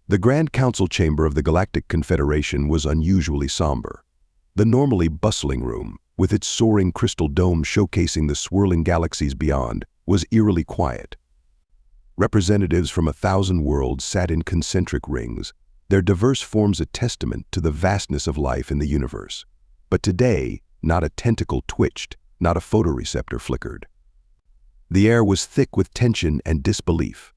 The Grand Council chamber of the Galactic Confederation was unusually somber. The normally bustling room, with its soaring crystal dome showcasing the swirling galaxies beyond, was eerily quiet. Representatives from 1,000 worlds sat in concentric rings, their diverse forms a testament to the vastness of life in the universe. But today, not a tentacle twitched, not a photoreceptor flickered. The air was thick with tension and disbelief.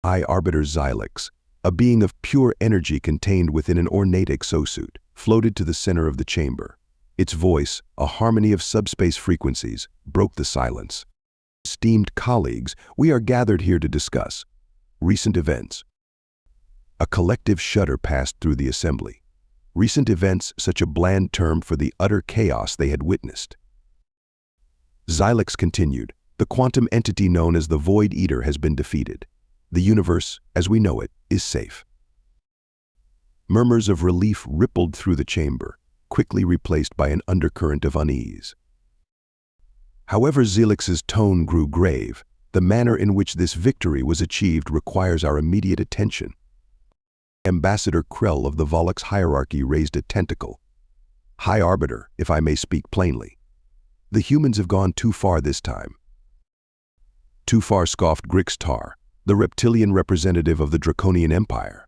High Arbiter Xylix, a being of pure energy contained within an ornate exosuit, floated to the center of the chamber. Its voice, a harmony of subspace frequencies, broke the silence. Esteemed colleagues, we are gathered here to discuss recent events. A collective shudder passed through the assembly. Recent events, such a bland term for the utter chaos they had witnessed. Xylix continued, the quantum entity known as the Void Eater has been defeated. The universe, as we know it, is safe. Murmurs of relief rippled through the chamber, quickly replaced by an undercurrent of unease. However Xylix's tone grew grave, the manner in which this victory was achieved requires our immediate attention. Ambassador Krell of the Volux hierarchy raised a tentacle. High Arbiter, if I may speak plainly. The humans have gone too far this time. Too far, scoffed Grixtar, the reptilian representative of the Draconian Empire.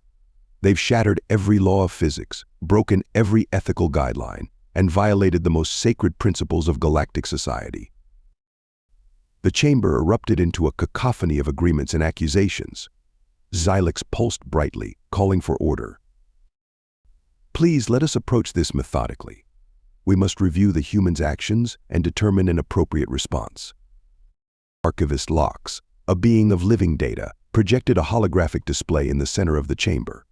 They've shattered every law of physics, broken every ethical guideline, and violated the most sacred principles of galactic society. The chamber erupted into a cacophony of agreements and accusations. Xylix pulsed brightly, calling for order. Please let us approach this methodically. We must review the human's actions and determine an appropriate response. Archivist Lox, a being of living data, projected a holographic display in the center of the chamber.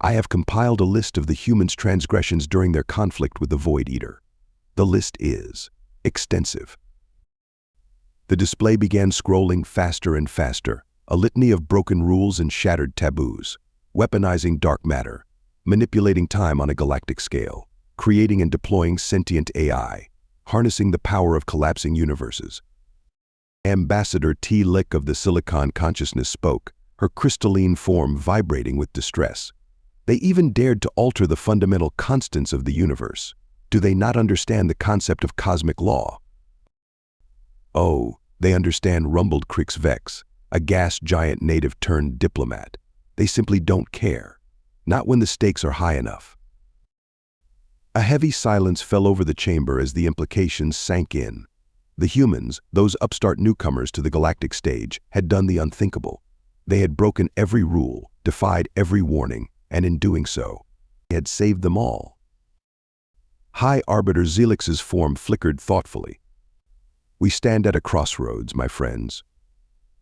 I have compiled a list of the humans' transgressions during their conflict with the Void Eater. The list is extensive. The display began scrolling faster and faster, a litany of broken rules and shattered taboos, weaponizing dark matter, manipulating time on a galactic scale, creating and deploying sentient AI, harnessing the power of collapsing universes. Ambassador T. Lick of the Silicon Consciousness spoke, her crystalline form vibrating with distress. They even dared to alter the fundamental constants of the universe. Do they not understand the concept of cosmic law? Oh, they understand, rumbled Crix Vex, a gas giant native turned diplomat. They simply don't care. Not when the stakes are high enough. A heavy silence fell over the chamber as the implications sank in. The humans, those upstart newcomers to the galactic stage, had done the unthinkable. They had broken every rule, defied every warning, and in doing so, they had saved them all. High Arbiter Xylix's form flickered thoughtfully. We stand at a crossroads, my friends.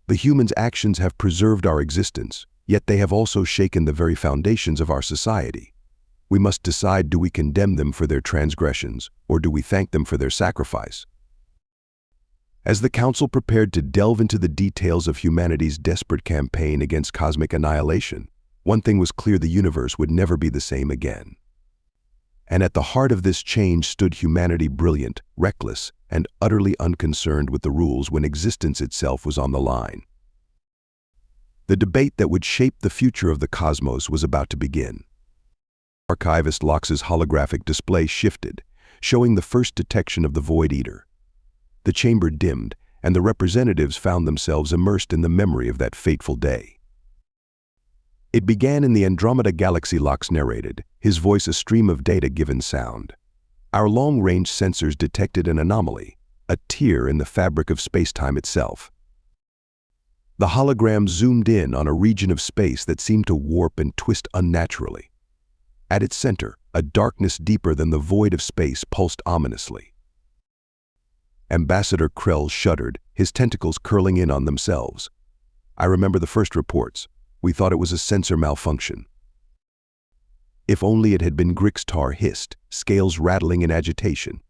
The humans' actions have preserved our existence, yet they have also shaken the very foundations of our society. We must decide, do we condemn them for their transgressions, or do we thank them for their sacrifice? As the Council prepared to delve into the details of humanity's desperate campaign against cosmic annihilation, one thing was clear: the universe would never be the same again. And at the heart of this change stood humanity, brilliant, reckless, and utterly unconcerned with the rules when existence itself was on the line. The debate that would shape the future of the cosmos was about to begin. Archivist Lox's holographic display shifted, showing the first detection of the Void Eater. The chamber dimmed, and the representatives found themselves immersed in the memory of that fateful day. It began in the Andromeda Galaxy, Lox narrated, his voice a stream of data-given sound. Our long-range sensors detected an anomaly, a tear in the fabric of space-time itself. The hologram zoomed in on a region of space that seemed to warp and twist unnaturally. At its center, a darkness deeper than the void of space pulsed ominously. Ambassador Krell shuddered, his tentacles curling in on themselves. I remember the first reports. We thought it was a sensor malfunction. If only it had been, Grixtar hissed, scales rattling in agitation.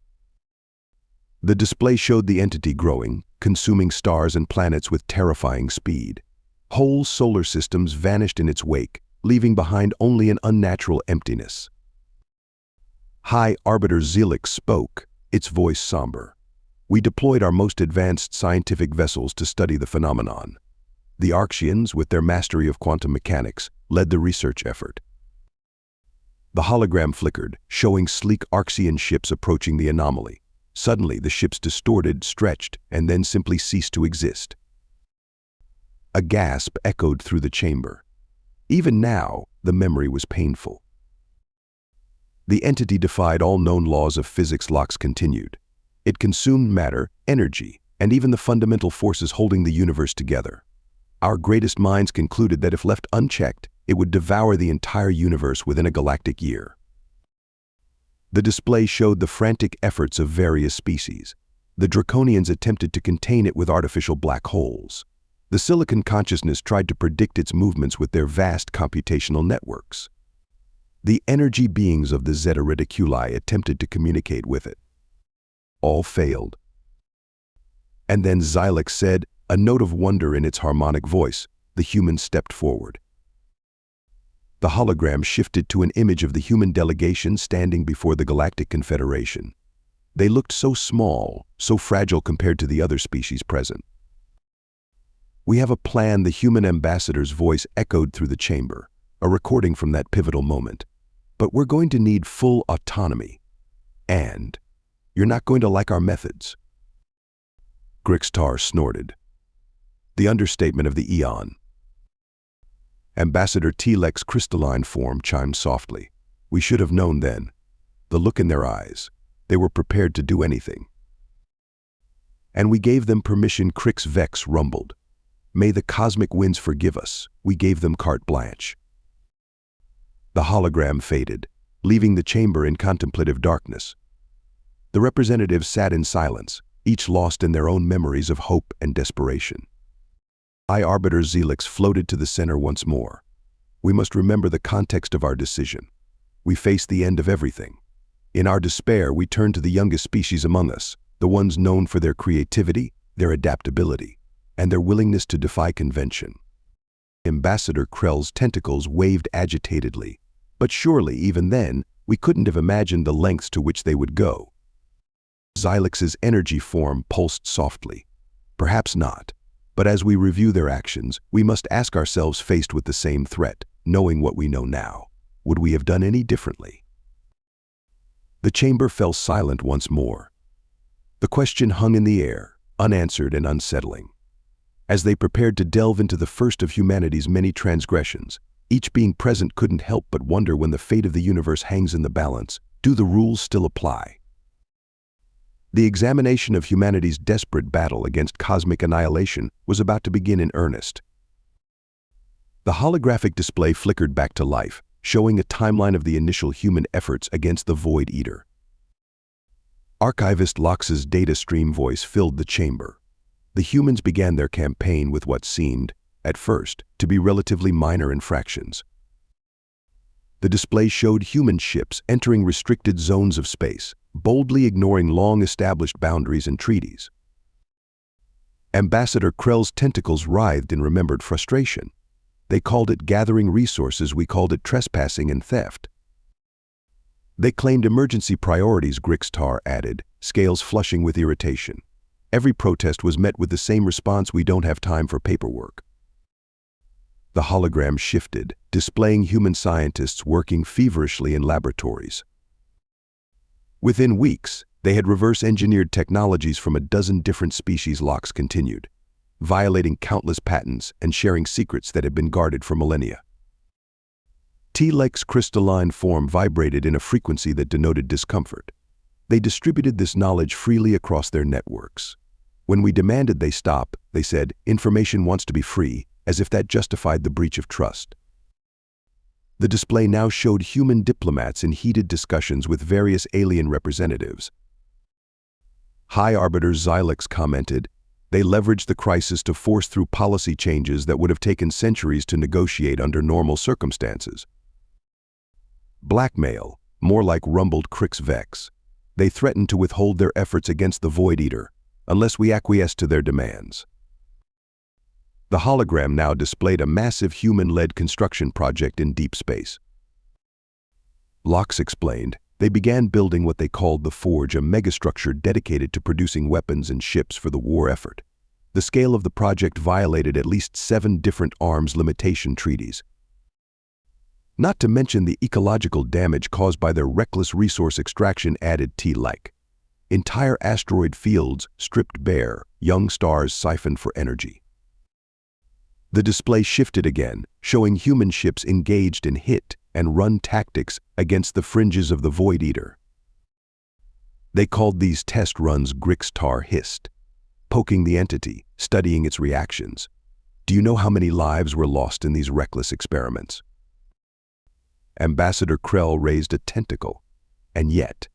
The display showed the entity growing, consuming stars and planets with terrifying speed. Whole solar systems vanished in its wake, leaving behind only an unnatural emptiness. High Arbiter Xylix spoke, its voice somber. We deployed our most advanced scientific vessels to study the phenomenon. The Archians, with their mastery of quantum mechanics, led the research effort. The hologram flickered, showing sleek Archean ships approaching the anomaly. Suddenly, the ships distorted, stretched, and then simply ceased to exist. A gasp echoed through the chamber. Even now, the memory was painful. The entity defied all known laws of physics. Locks continued. It consumed matter, energy, and even the fundamental forces holding the universe together. Our greatest minds concluded that if left unchecked, it would devour the entire universe within a galactic year. The display showed the frantic efforts of various species. The Draconians attempted to contain it with artificial black holes. The Silicon consciousness tried to predict its movements with their vast computational networks. The energy beings of the Zeta Reticuli attempted to communicate with it. All failed. And then Xylex said, a note of wonder in its harmonic voice. The human stepped forward. The hologram shifted to an image of the human delegation standing before the Galactic Confederation. They looked so small, so fragile compared to the other species present. We have a plan. The human ambassador's voice echoed through the chamber, a recording from that pivotal moment. But we're going to need full autonomy. And you're not going to like our methods. Grixtar snorted. The understatement of the eon. Ambassador Telex's crystalline form chimed softly. We should have known then. The look in their eyes. They were prepared to do anything. And we gave them permission. Crix Vex rumbled. May the cosmic winds forgive us. We gave them carte blanche. The hologram faded, leaving the chamber in contemplative darkness. The representatives sat in silence, each lost in their own memories of hope and desperation. Arbiter Xylex floated to the center once more. We must remember the context of our decision. We face the end of everything. In our despair, we turn to the youngest species among us, the ones known for their creativity, their adaptability, and their willingness to defy convention. Ambassador Krell's tentacles waved agitatedly, but surely even then, we couldn't have imagined the lengths to which they would go. Xylex's energy form pulsed softly. Perhaps not. But as we review their actions, we must ask ourselves, faced with the same threat, knowing what we know now, would we have done any differently? The chamber fell silent once more. The question hung in the air, unanswered and unsettling. As they prepared to delve into the first of humanity's many transgressions, each being present couldn't help but wonder, when the fate of the universe hangs in the balance, do the rules still apply? The examination of humanity's desperate battle against cosmic annihilation was about to begin in earnest. The holographic display flickered back to life, showing a timeline of the initial human efforts against the Void Eater. Archivist Lox's data stream voice filled the chamber. The humans began their campaign with what seemed, at first, to be relatively minor infractions. The display showed human ships entering restricted zones of space, boldly ignoring long-established boundaries and treaties. Ambassador Krell's tentacles writhed in remembered frustration. They called it gathering resources, we called it trespassing and theft. They claimed emergency priorities, Grixtar added, scales flushing with irritation. Every protest was met with the same response: we don't have time for paperwork. The hologram shifted, displaying human scientists working feverishly in laboratories. Within weeks, they had reverse-engineered technologies from a dozen different species. Lox continued, violating countless patents and sharing secrets that had been guarded for millennia. Telex's crystalline form vibrated in a frequency that denoted discomfort. They distributed this knowledge freely across their networks. When we demanded they stop, they said, information wants to be free, as if that justified the breach of trust. The display now showed human diplomats in heated discussions with various alien representatives. High Arbiter Xylex commented, they leveraged the crisis to force through policy changes that would have taken centuries to negotiate under normal circumstances. Blackmail, more like, rumbled Crix Vex. They threatened to withhold their efforts against the Void Eater, unless we acquiesced to their demands. The hologram now displayed a massive human-led construction project in deep space. Lox explained, they began building what they called the Forge, a megastructure dedicated to producing weapons and ships for the war effort. The scale of the project violated at least 7 different arms limitation treaties. Not to mention the ecological damage caused by their reckless resource extraction added T-like. Entire asteroid fields stripped bare, young stars siphoned for energy. The display shifted again, showing human ships engaged in hit-and-run tactics against the fringes of the Void Eater. They called these test runs Grixtar Hist, poking the entity, studying its reactions. Do you know how many lives were lost in these reckless experiments? Ambassador Krell raised a tentacle, and yet,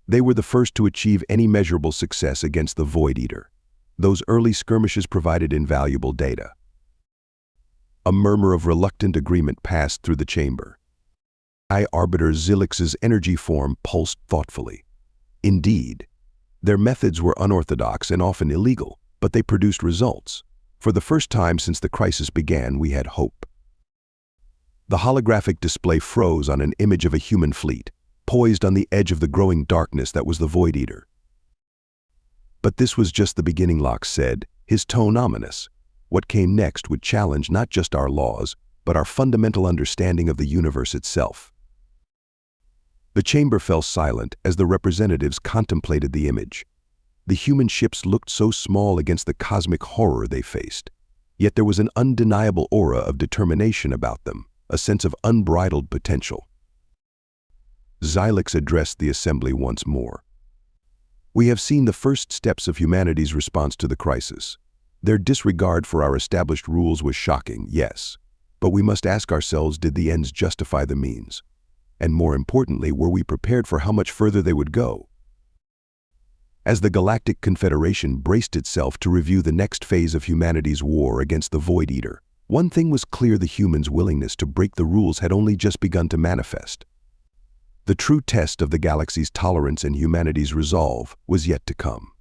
they were the first to achieve any measurable success against the Void Eater. Those early skirmishes provided invaluable data. A murmur of reluctant agreement passed through the chamber. Arbiter Zilix's energy form pulsed thoughtfully. Indeed, their methods were unorthodox and often illegal, but they produced results. For the first time since the crisis began, we had hope. The holographic display froze on an image of a human fleet, poised on the edge of the growing darkness that was the Void Eater. But this was just the beginning, Locke said, his tone ominous. What came next would challenge not just our laws, but our fundamental understanding of the universe itself. The chamber fell silent as the representatives contemplated the image. The human ships looked so small against the cosmic horror they faced. Yet there was an undeniable aura of determination about them, a sense of unbridled potential. Zilix addressed the assembly once more. We have seen the first steps of humanity's response to the crisis. Their disregard for our established rules was shocking, yes, but we must ask ourselves, did the ends justify the means? And more importantly, were we prepared for how much further they would go? As the Galactic Confederation braced itself to review the next phase of humanity's war against the Void Eater, one thing was clear: the humans' willingness to break the rules had only just begun to manifest. The true test of the galaxy's tolerance and humanity's resolve was yet to come.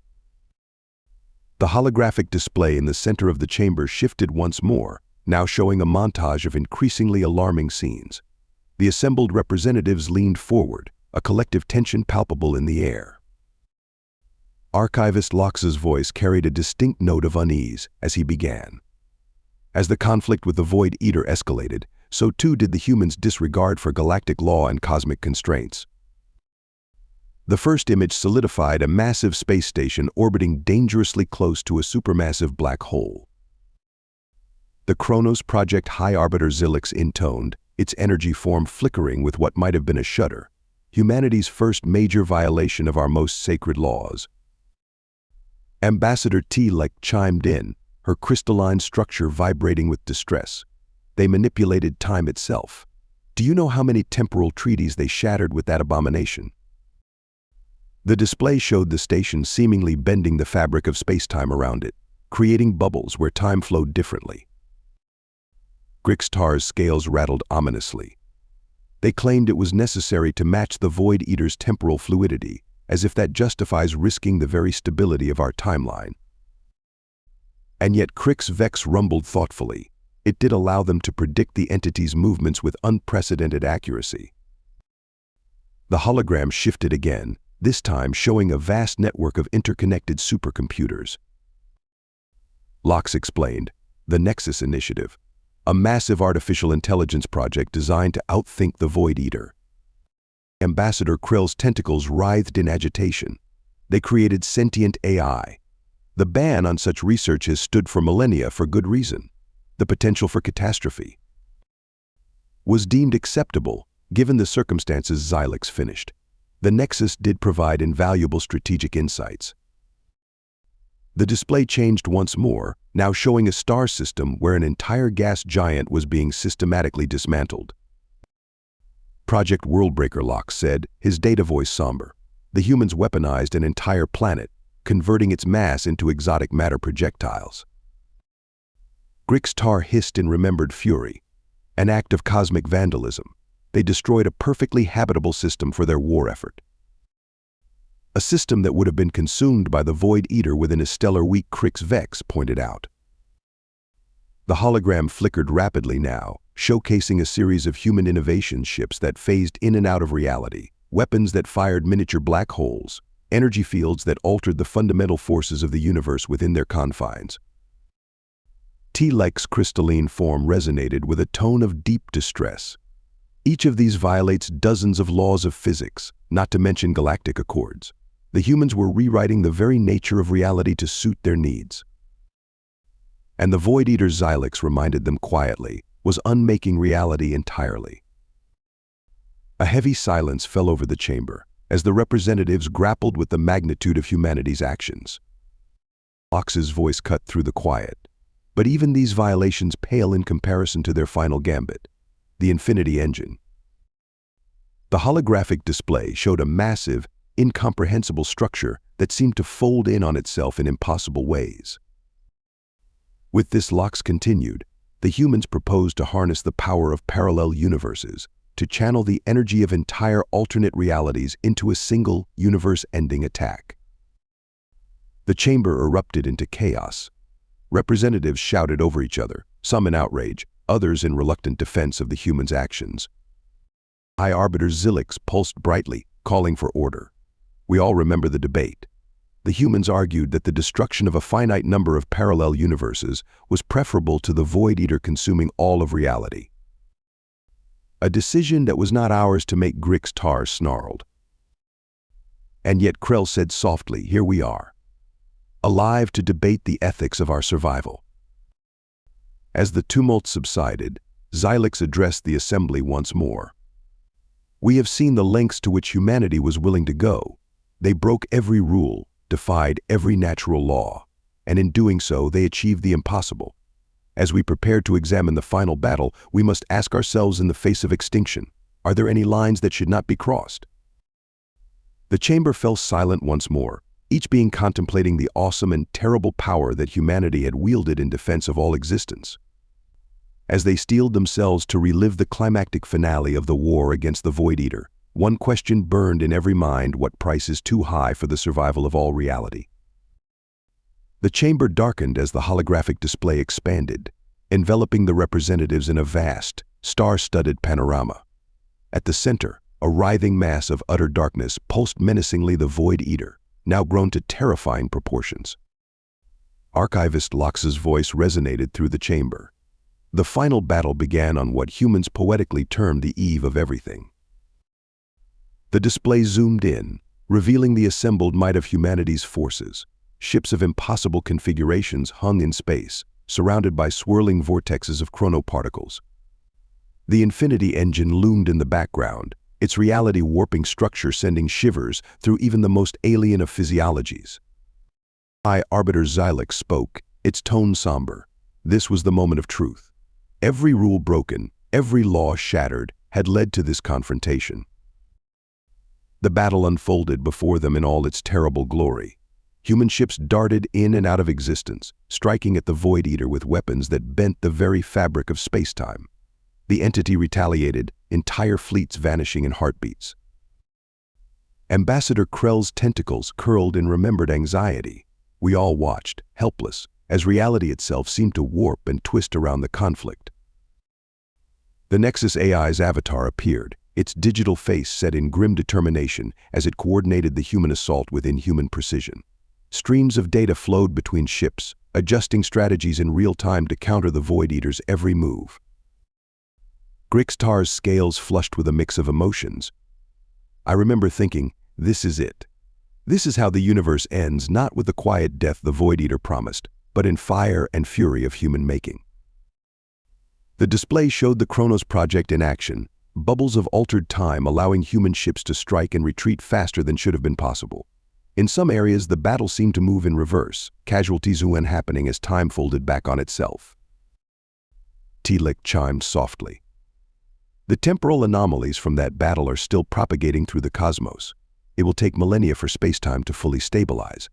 The holographic display in the center of the chamber shifted once more, now showing a montage of increasingly alarming scenes. The assembled representatives leaned forward, a collective tension palpable in the air. Archivist Lox's voice carried a distinct note of unease as he began. As the conflict with the Void Eater escalated, so too did the humans' disregard for galactic law and cosmic constraints. The first image solidified a massive space station orbiting dangerously close to a supermassive black hole. The Kronos Project High Arbiter Zilix intoned, its energy form flickering with what might have been a shudder, humanity's first major violation of our most sacred laws. Ambassador T-like chimed in, her crystalline structure vibrating with distress. They manipulated time itself. Do you know how many temporal treaties they shattered with that abomination? The display showed the station seemingly bending the fabric of space-time around it, creating bubbles where time flowed differently. Grixtar's scales rattled ominously. They claimed it was necessary to match the Void Eater's temporal fluidity, as if that justifies risking the very stability of our timeline. And yet Crix Vex rumbled thoughtfully. It did allow them to predict the entity's movements with unprecedented accuracy. The hologram shifted again, this time showing a vast network of interconnected supercomputers. Lox explained, the Nexus Initiative, a massive artificial intelligence project designed to outthink the Void Eater. Ambassador Krill's tentacles writhed in agitation. They created sentient AI. The ban on such research has stood for millennia for good reason. The potential for catastrophe was deemed acceptable, given the circumstances. Zilix finished. The Nexus did provide invaluable strategic insights. The display changed once more, now showing a star system where an entire gas giant was being systematically dismantled. Project Worldbreaker, Lox said, his data voice somber. The humans weaponized an entire planet, converting its mass into exotic matter projectiles. Grixtar hissed in remembered fury. An act of cosmic vandalism. They destroyed a perfectly habitable system for their war effort. A system that would have been consumed by the Void Eater within a stellar week, Crix Vex pointed out. The hologram flickered rapidly now, showcasing a series of human innovation ships that phased in and out of reality, weapons that fired miniature black holes, energy fields that altered the fundamental forces of the universe within their confines. T-Like's crystalline form resonated with a tone of deep distress. Each of these violates dozens of laws of physics, not to mention galactic accords. The humans were rewriting the very nature of reality to suit their needs. And the Void Eater Xylix reminded them quietly, was unmaking reality entirely. A heavy silence fell over the chamber as the representatives grappled with the magnitude of humanity's actions. Lox's voice cut through the quiet. But even these violations pale in comparison to their final gambit, the Infinity Engine. The holographic display showed a massive, incomprehensible structure that seemed to fold in on itself in impossible ways. With this, Lox continued, the humans proposed to harness the power of parallel universes, to channel the energy of entire alternate realities into a single, universe-ending attack. The chamber erupted into chaos. Representatives shouted over each other, some in outrage, others in reluctant defense of the humans' actions. High Arbiter Xylix pulsed brightly, calling for order. We all remember the debate. The humans argued that the destruction of a finite number of parallel universes was preferable to the Void Eater consuming all of reality. A decision that was not ours to make. Grix Tar snarled. And yet Krell said softly, here we are, alive to debate the ethics of our survival. As the tumult subsided, Xylix addressed the assembly once more. We have seen the lengths to which humanity was willing to go. They broke every rule, defied every natural law, and in doing so they achieved the impossible. As we prepare to examine the final battle, we must ask ourselves in the face of extinction, are there any lines that should not be crossed? The chamber fell silent once more, each being contemplating the awesome and terrible power that humanity had wielded in defense of all existence. As they steeled themselves to relive the climactic finale of the war against the Void Eater, one question burned in every mind: what price is too high for the survival of all reality? The chamber darkened as the holographic display expanded, enveloping the representatives in a vast, star-studded panorama. At the center, a writhing mass of utter darkness pulsed menacingly. The Void Eater, now grown to terrifying proportions. Archivist Lox's voice resonated through the chamber. The final battle began on what humans poetically termed the eve of everything. The display zoomed in, revealing the assembled might of humanity's forces. Ships of impossible configurations hung in space, surrounded by swirling vortexes of chronoparticles. The Infinity Engine loomed in the background, its reality-warping structure sending shivers through even the most alien of physiologies. High Arbiter Xylix spoke, its tone somber. This was the moment of truth. Every rule broken, every law shattered, had led to this confrontation. The battle unfolded before them in all its terrible glory. Human ships darted in and out of existence, striking at the Void Eater with weapons that bent the very fabric of space-time. The entity retaliated, entire fleets vanishing in heartbeats. Ambassador Krell's tentacles curled in remembered anxiety. We all watched, helpless, as reality itself seemed to warp and twist around the conflict. The Nexus AI's avatar appeared, its digital face set in grim determination as it coordinated the human assault with inhuman precision. Streams of data flowed between ships, adjusting strategies in real time to counter the Void Eater's every move. Grix Tar's scales flushed with a mix of emotions. I remember thinking, this is it. This is how the universe ends, not with the quiet death the Void Eater promised, but in fire and fury of human making. The display showed the Kronos project in action, bubbles of altered time allowing human ships to strike and retreat faster than should have been possible. In some areas, the battle seemed to move in reverse, casualties when happening as time folded back on itself. Tlick chimed softly. The temporal anomalies from that battle are still propagating through the cosmos. It will take millennia for spacetime to fully stabilize.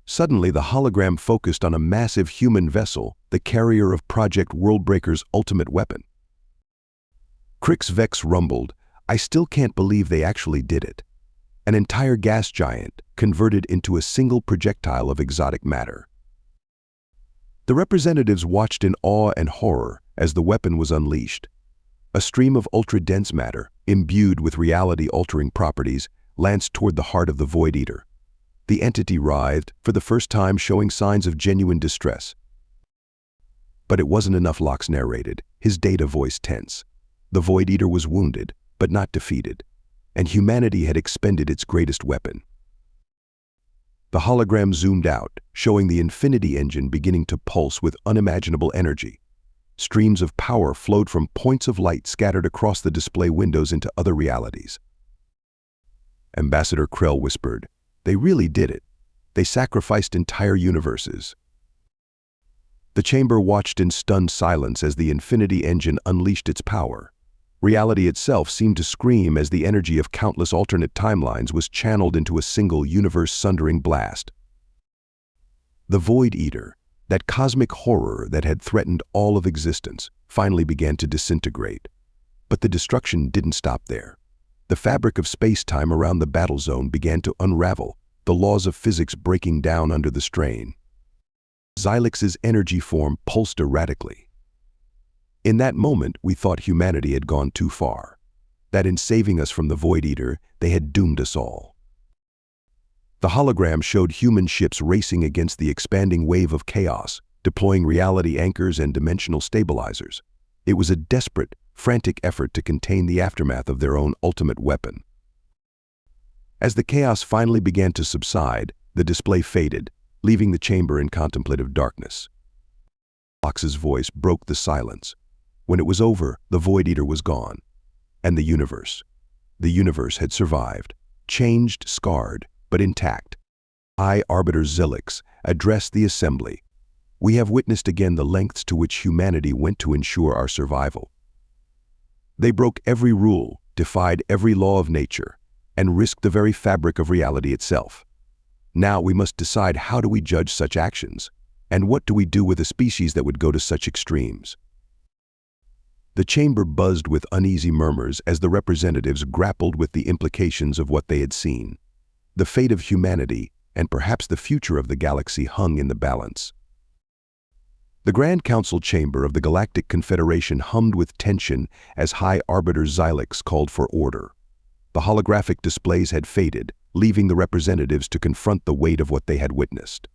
Suddenly, the hologram focused on a massive human vessel, the carrier of Project Worldbreaker's ultimate weapon. Crix Vex rumbled, I still can't believe they actually did it. An entire gas giant converted into a single projectile of exotic matter. The representatives watched in awe and horror as the weapon was unleashed. A stream of ultra-dense matter, imbued with reality-altering properties, lanced toward the heart of the Void Eater. The entity writhed, for the first time showing signs of genuine distress. But it wasn't enough, Lox narrated, his data voice tense. The Void Eater was wounded, but not defeated, and humanity had expended its greatest weapon. The hologram zoomed out, showing the Infinity Engine beginning to pulse with unimaginable energy. Streams of power flowed from points of light scattered across the display windows into other realities. Ambassador Krell whispered, "They really did it. They sacrificed entire universes." The chamber watched in stunned silence as the Infinity Engine unleashed its power. Reality itself seemed to scream as the energy of countless alternate timelines was channeled into a single universe-sundering blast. The Void Eater, that cosmic horror that had threatened all of existence, finally began to disintegrate. But the destruction didn't stop there. The fabric of space-time around the battle zone began to unravel, the laws of physics breaking down under the strain. Xylix's energy form pulsed erratically. In that moment, we thought humanity had gone too far, that in saving us from the Void Eater, they had doomed us all. The hologram showed human ships racing against the expanding wave of chaos, deploying reality anchors and dimensional stabilizers. It was a desperate, frantic effort to contain the aftermath of their own ultimate weapon. As the chaos finally began to subside, the display faded, leaving the chamber in contemplative darkness. Lox's voice broke the silence. When it was over, the Void Eater was gone. And the universe had survived, changed, scarred, but intact. High Arbiter Xylix addressed the assembly. "We have witnessed again the lengths to which humanity went to ensure our survival. They broke every rule, defied every law of nature, and risked the very fabric of reality itself. Now we must decide, how do we judge such actions, and what do we do with a species that would go to such extremes?" The chamber buzzed with uneasy murmurs as the representatives grappled with the implications of what they had seen. The fate of humanity, and perhaps the future of the galaxy, hung in the balance. The Grand Council chamber of the Galactic Confederation hummed with tension as High Arbiter Xylix called for order. The holographic displays had faded, leaving the representatives to confront the weight of what they had witnessed.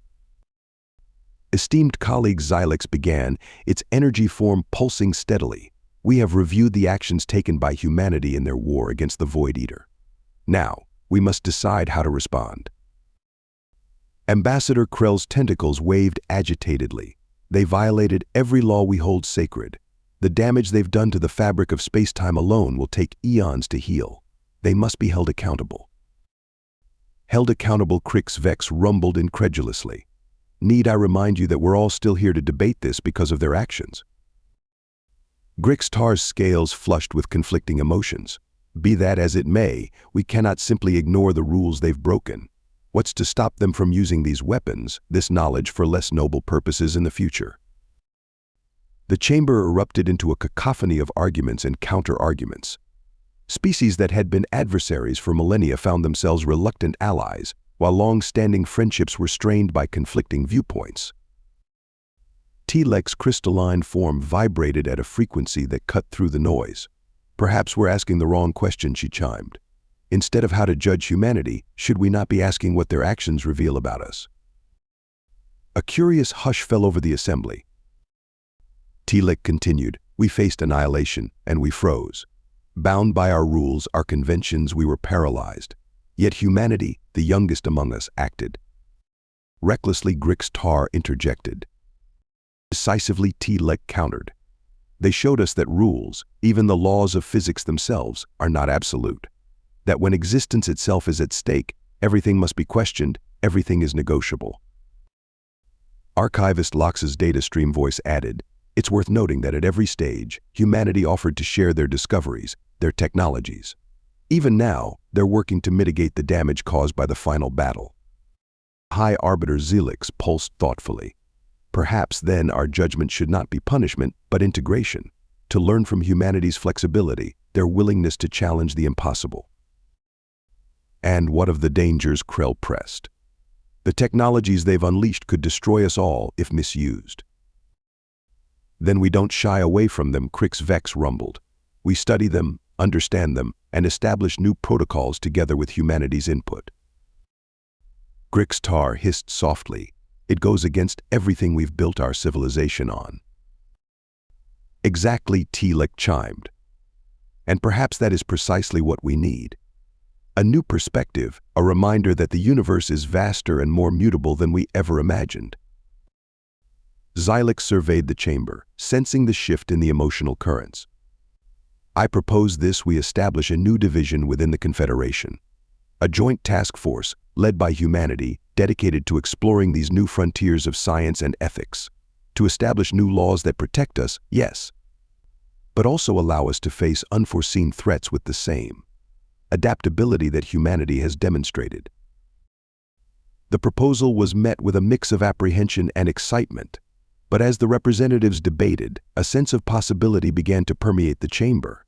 Esteemed colleague, Xylix began, its energy form pulsing steadily. "We have reviewed the actions taken by humanity in their war against the Void Eater. Now, we must decide how to respond." Ambassador Krell's tentacles waved agitatedly. "They violated every law we hold sacred. The damage they've done to the fabric of space-time alone will take eons to heal. They must be held accountable." Held accountable, Crix Vex rumbled incredulously. "Need I remind you that we're all still here to debate this because of their actions?" Grixtar's scales flushed with conflicting emotions. "Be that as it may, we cannot simply ignore the rules they've broken. What's to stop them from using these weapons, this knowledge, for less noble purposes in the future?" The chamber erupted into a cacophony of arguments and counter-arguments. Species that had been adversaries for millennia found themselves reluctant allies, while long-standing friendships were strained by conflicting viewpoints. T-Lex's crystalline form vibrated at a frequency that cut through the noise. "Perhaps we're asking the wrong question," she chimed. "Instead of how to judge humanity, should we not be asking what their actions reveal about us?" A curious hush fell over the assembly. T-Lex continued, "We faced annihilation, and we froze. Bound by our rules, our conventions, we were paralyzed. Yet humanity, the youngest among us, acted." Recklessly, Grixtar interjected. Decisively, T-Lex countered. "They showed us that rules, even the laws of physics themselves, are not absolute. That when existence itself is at stake, everything must be questioned, everything is negotiable." Archivist Lox's data stream voice added, "It's worth noting that at every stage, humanity offered to share their discoveries, their technologies. Even now, they're working to mitigate the damage caused by the final battle." High Arbiter Xylix pulsed thoughtfully. "Perhaps then our judgment should not be punishment, but integration, to learn from humanity's flexibility, their willingness to challenge the impossible." "And what of the dangers?" Krell pressed. "The technologies they've unleashed could destroy us all if misused." "Then we don't shy away from them," Crix Vex rumbled. "We study them, understand them, and establish new protocols together with humanity's input." Grixtar hissed softly. "It goes against everything we've built our civilization on." "Exactly," T-Lex chimed. And perhaps that is precisely what we need. A new perspective, a reminder that the universe is vaster and more mutable than we ever imagined. Xylix surveyed the chamber, sensing the shift in the emotional currents. I propose we establish a new division within the Confederation. A joint task force, led by humanity, dedicated to exploring these new frontiers of science and ethics. To establish new laws that protect us, yes, but also allow us to face unforeseen threats with the same adaptability that humanity has demonstrated. The proposal was met with a mix of apprehension and excitement, but as the representatives debated, a sense of possibility began to permeate the chamber.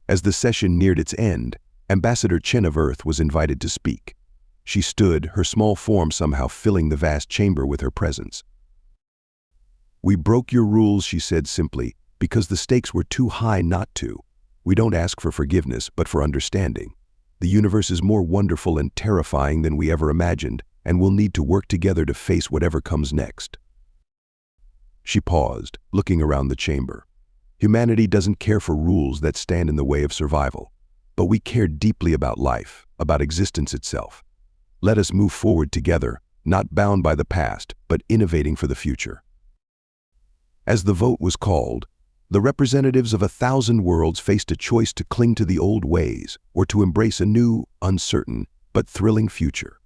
As the session neared its end, Ambassador Chen of Earth was invited to speak. She stood, her small form somehow filling the vast chamber with her presence. "We broke your rules," she said simply, "because the stakes were too high not to. We don't ask for forgiveness, but for understanding. The universe is more wonderful and terrifying than we ever imagined, and we'll need to work together to face whatever comes next." She paused, looking around the chamber. Humanity doesn't care for rules that stand in the way of survival, but we care deeply about life, about existence itself. Let us move forward together, not bound by the past, but innovating for the future. As the vote was called, the representatives of 1,000 worlds faced a choice to cling to the old ways or to embrace a new, uncertain, but thrilling future.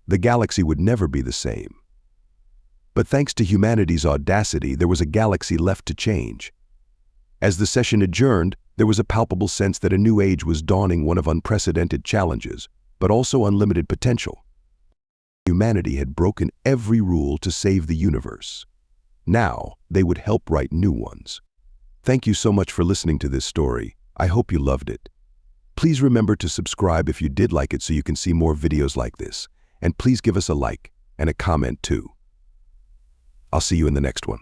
The galaxy would never be the same. But thanks to humanity's audacity, there was a galaxy left to change. As the session adjourned, there was a palpable sense that a new age was dawning, one of unprecedented challenges, but also unlimited potential. Humanity had broken every rule to save the universe. Now, they would help write new ones. Thank you so much for listening to this story. I hope you loved it. Please remember to subscribe if you did like it so you can see more videos like this. And please give us a like and a comment too. I'll see you in the next one.